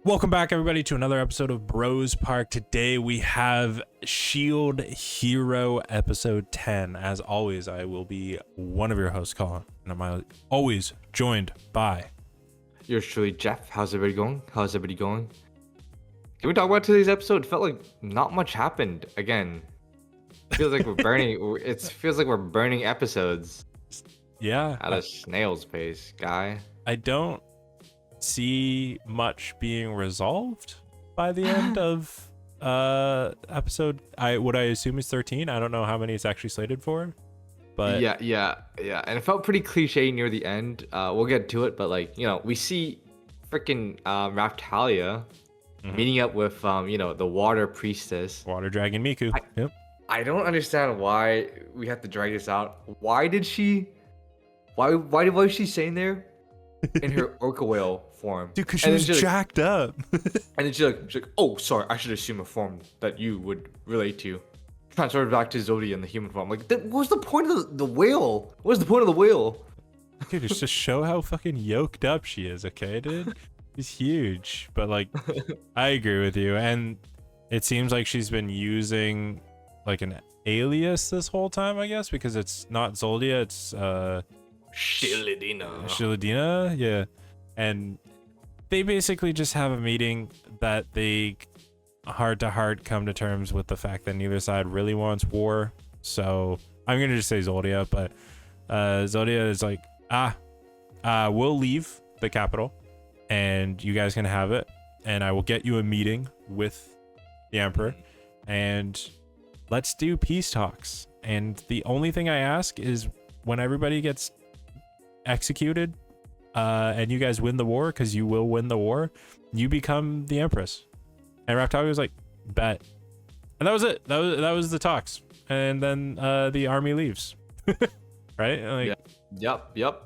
Welcome back, everybody, to another episode of Bros Park. Today we have Shield Hero episode 10. As always, I will be one of your hosts, Colin, and I'm always joined by... Yours truly, Jeff. How's everybody going? Can we talk about today's episode? It felt like not much happened. Again, feels like we're burning. It feels like we're burning episodes. Yeah. At a snail's pace, guy. I don't see much being resolved by the end of episode. What I assume is 13. I don't know how many it's actually slated for, but yeah, and it felt pretty cliche near the end. We'll get to it, but we see freaking Raptalia meeting up with the water priestess, water dragon Miku. Yep. I don't understand why we have to drag this out. Why was she staying there in her orca whale form? Dude, because she was jacked up. And then she's like, oh, sorry, I should assume a form that you would relate to. Transferred back to Zodi in the human form. Like, what was the point of the whale? What was the point of the whale? Dude, it's to show how fucking yoked up she is, okay, dude? She's huge. But, like, I agree with you. And it seems like she's been using, like, an alias this whole time, I guess, because it's not Zoldia, it's, Shilidina, yeah. And they basically just have a meeting that they heart to heart come to terms with the fact that neither side really wants war. So I'm gonna just say Zoldia, but Zoldia is like, we'll leave the capital and you guys can have it, and I will get you a meeting with the Emperor and let's do peace talks. And the only thing I ask is when everybody gets executed and you guys win the war, because you will win the war, you become the Empress. And Raptalia was like, bet. And that was it. That was the talks. And then the army leaves. Right? Like, yeah. Yep.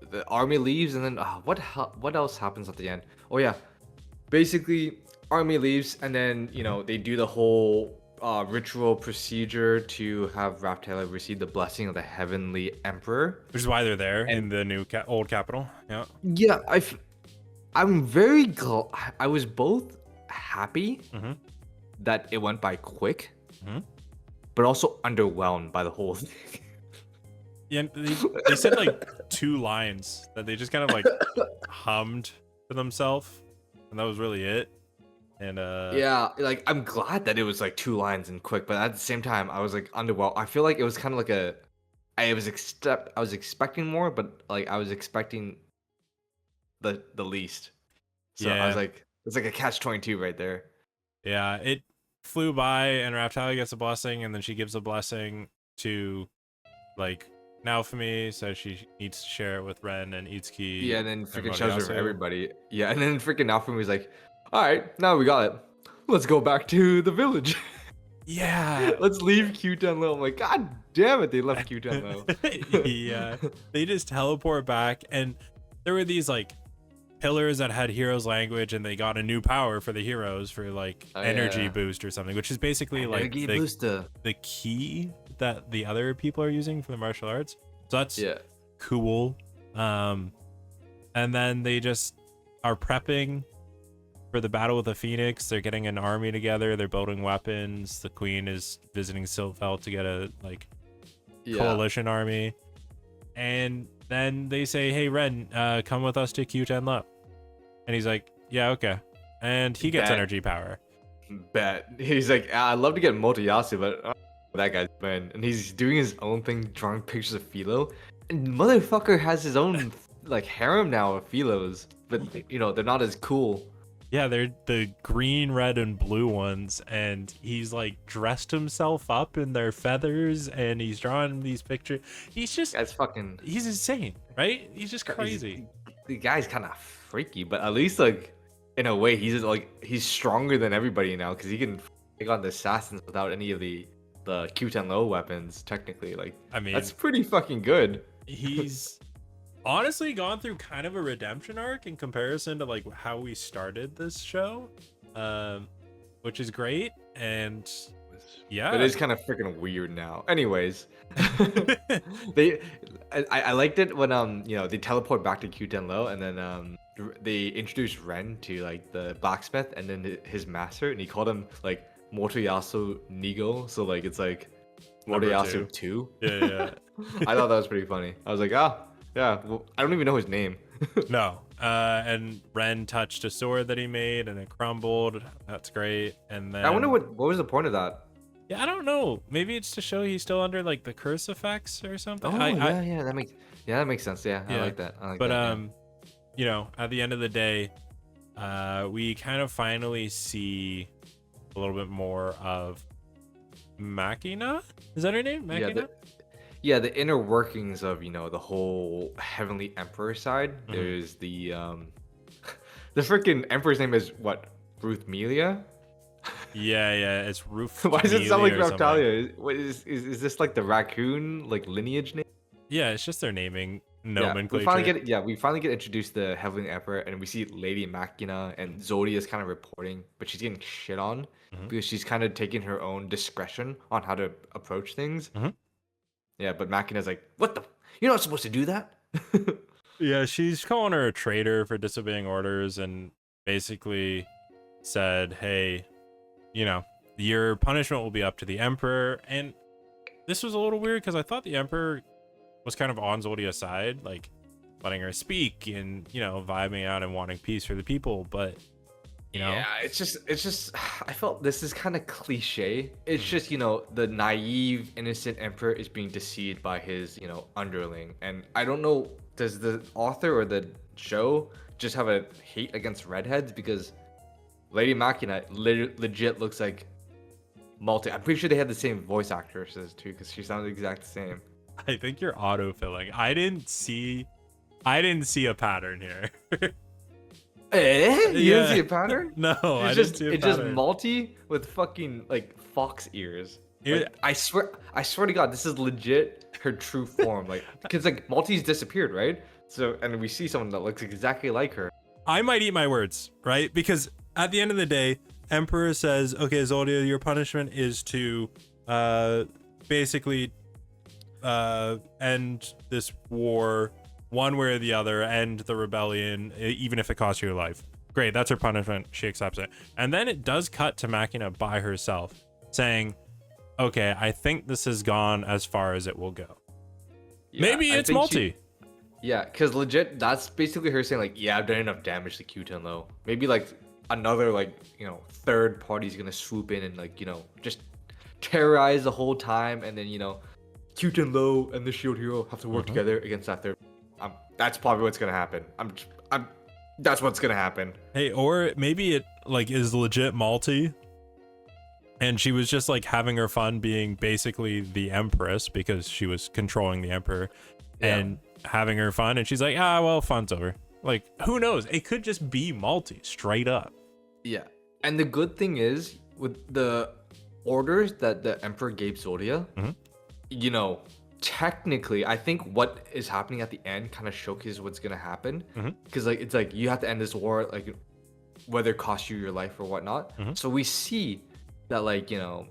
The army leaves, and then what else happens at the end? Oh yeah, basically army leaves, and then they do the whole ritual procedure to have Raptalia receive the blessing of the Heavenly Emperor, which is why they're there in the new old capital. Yeah, I'm very glad. I was both happy that it went by quick, but also underwhelmed by the whole thing. Yeah, they said like 2 lines that they just kind of like hummed to themselves, and that was really it. And yeah, like I'm glad that it was like 2 lines and quick, but at the same time I was like underwhelmed. I feel like it was kind of like I was expecting more, but like I was expecting the least. So I was like, it's like a catch-22 right there. Yeah, it flew by, and Raptalia gets a blessing, and then she gives a blessing to like Naofumi, says she needs to share it with Ren and Itsuki. Yeah, and then freaking shows her everybody. Yeah, and then freaking Naofumi was like, all right, now we got it. Let's go back to the village. Yeah. Let's leave Q10 low. I'm like, God damn it, they left Q10 low. Yeah. They just teleport back, and there were these like pillars that had heroes language, and they got a new power for the heroes for like energy boost or something, which is basically like the key that the other people are using for the martial arts. So that's cool. And then they just are prepping for the battle with the Phoenix. They're getting an army together, they're building weapons. The queen is visiting Silfeld to get a coalition army, and then they say, hey Ren, come with us to Q10 Low. And he's like, yeah, okay. And he gets energy power. Bet. He's like, I'd love to get Motoyasu, but that guy's been, and he's doing his own thing, drawing pictures of Philo, and motherfucker has his own like harem now of Philos, but they're not as cool. Yeah, they're the green, red, and blue ones, and he's like dressed himself up in their feathers, and he's drawing these pictures. He's he's insane, right? He's just crazy. The guy's kind of freaky, but at least like in a way he's stronger than everybody now, because he can take on the assassins without any of the Q10 low weapons. Technically, like, I mean, that's pretty fucking good. He's honestly gone through kind of a redemption arc in comparison to like how we started this show, which is great. And yeah, but it's kind of freaking weird now. Anyways, I liked it when they teleport back to Q10 low, and then they introduced Ren to like the blacksmith and then his master, and he called him like Motoyasu Nigo. So like it's like Number Motoyasu 2. Yeah. I thought that was pretty funny. I was like, ah, yeah. Well, I don't even know his name. No. And Ren touched a sword that he made and it crumbled. That's great. And then I wonder what was the point of that. Yeah, I don't know. Maybe it's to show he's still under like the curse effects or something. Oh yeah, that makes sense. Yeah, I like that. But yeah. you know, at the end of the day, we kind of finally see a little bit more of Machina. Is that her name? Machina? Yeah, the inner workings of, you know, the whole Heavenly Emperor side. Mm-hmm. There's the the freaking Emperor's name is what? Ruth Melia? Yeah, it's Roof. Why does it sound like or something. Raptalia? What is this like the raccoon like lineage name? Yeah, it's just their naming Yeah, nomenclature. we finally get introduced to the Heavenly Emperor, and we see Lady Machina, and Zodi is kind of reporting, but she's getting shit on because she's kind of taking her own discretion on how to approach things. Yeah, but Machina's like, what the? You're not supposed to do that. Yeah, she's calling her a traitor for disobeying orders and basically said, hey, you know, your punishment will be up to the Emperor. And this was a little weird because I thought the Emperor was kind of on Zodia's side, like letting her speak and, you know, vibing out and wanting peace for the people. But, you know, yeah, it's just, I felt this is kind of cliche. It's just, you know, the naive, innocent Emperor is being deceived by his, you know, underling. And I don't know, does the author or the show just have a hate against redheads? Because Lady Machina legit looks like multi. I'm pretty sure they had the same voice actresses too, because she sounded exact the same. I think you're autofilling. I didn't see a pattern here. You didn't see a pattern? No, I It's didn't just see a it's pattern. just multi with fucking like fox ears. It- Like, I swear to God, this is legit her true form. Like, because like Maltese disappeared, right? So and we see someone that looks exactly like her. I might eat my words, right? Because at the end of the day, Emperor says, okay, Zoldia, your punishment is to basically end this war one way or the other, end the rebellion, even if it costs you your life. Great, that's her punishment. She accepts it. And then it does cut to Machina by herself, saying, okay, I think this has gone as far as it will go. Yeah, Maybe I it's think multi. Yeah, because legit, that's basically her saying like, yeah, I've done enough damage to Q10 Low. Maybe like another like, you know, third party's gonna swoop in and like, you know, just terrorize the whole time, and then, you know, Q10 Low and the Shield Hero have to work together against that third. That's probably what's gonna happen. That's what's gonna happen. Hey, or maybe it like is legit multi, and she was just like having her fun being basically the Empress because she was controlling the Emperor and having her fun, and she's like, well, fun's over. Like, who knows? It could just be multi straight up. Yeah, and the good thing is with the orders that the Emperor gave Zodia, you know, technically, I think what is happening at the end kind of showcases what's gonna happen. Because like it's like you have to end this war, like whether it costs you your life or whatnot. So we see that, like, you know,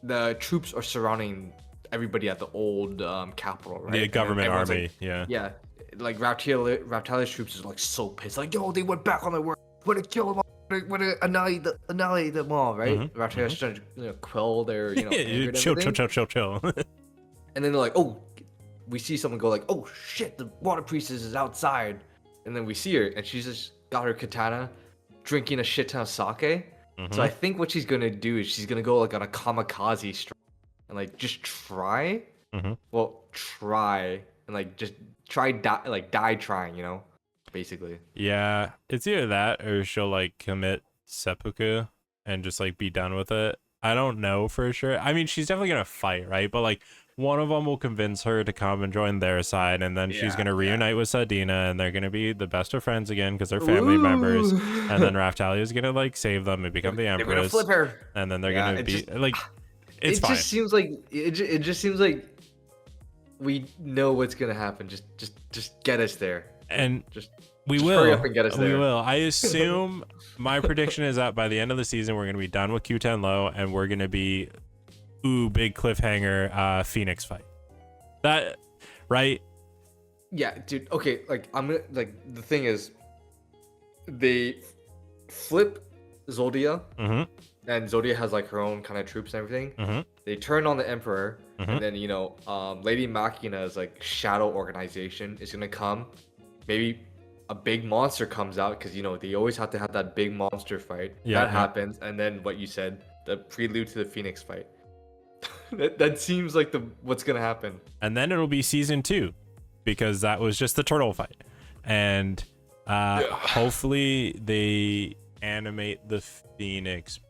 the troops are surrounding everybody at the old capital, right? The government army, like, yeah. Like Raptalia's troops are like so pissed, like, yo, they went back on their word, we're gonna kill them all, we're gonna annihilate them all, right? Raptalia's trying to, you know, quell their, you know, anger and everything. chill. And then they're like, oh, we see someone go like, oh shit, the water priestess is outside. And then we see her, and she's just got her katana, drinking a shit ton of sake. So I think what she's gonna do is she's gonna go like on a kamikaze strike and like just try. Well, try and like just die trying, you know, basically. Yeah, it's either that or she'll like commit seppuku and just like be done with it. I don't know for sure. I mean, she's definitely gonna fight, right? But like, one of them will convince her to come and join their side, and then she's going to reunite with Sadina, and they're going to be the best of friends again because they're family members. And then Raftalia is going to like save them and become the Empress. They're gonna flip her, and then they're going to be like, it's fine. Just seems like it just seems like we know what's gonna happen. Just get us there, and just will hurry up and get us there. We will. I assume my prediction is that by the end of the season, we're going to be done with Q10 Low, and we're going to be big cliffhanger Phoenix fight. That right? Yeah, dude. Okay, like I'm gonna, like, the thing is, they flip Zodia, Mm-hmm. and Zodia has like her own kind of troops and everything. Mm-hmm. They turn on the Emperor, Mhm. and then Lady Machina's like shadow organization is gonna come. Maybe a big monster comes out because they always have to have that big monster fight. Yeah, That yeah. happens, and then what you said, the prelude to the Phoenix fight. that seems like what's gonna happen. And then it'll be season 2, because that was just the turtle fight, and hopefully they animate the Phoenix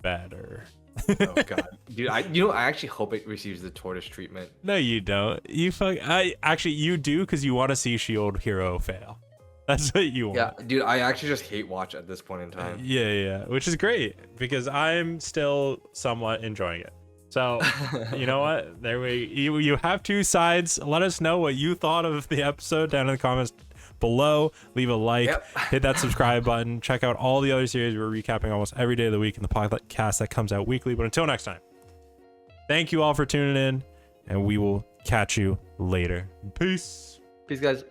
better. Oh god, dude! I actually hope it receives the tortoise treatment. No, you don't. You do, because you want to see Shield Hero fail. That's what you want. Yeah, dude, I actually just hate watch at this point in time. Yeah, which is great because I'm still somewhat enjoying it. So, you know what? You have two sides. Let us know what you thought of the episode down in the comments below. Leave a like, hit that subscribe button. Check out all the other series. We're recapping almost every day of the week in the podcast that comes out weekly. But until next time, thank you all for tuning in, and we will catch you later. Peace. Peace, guys.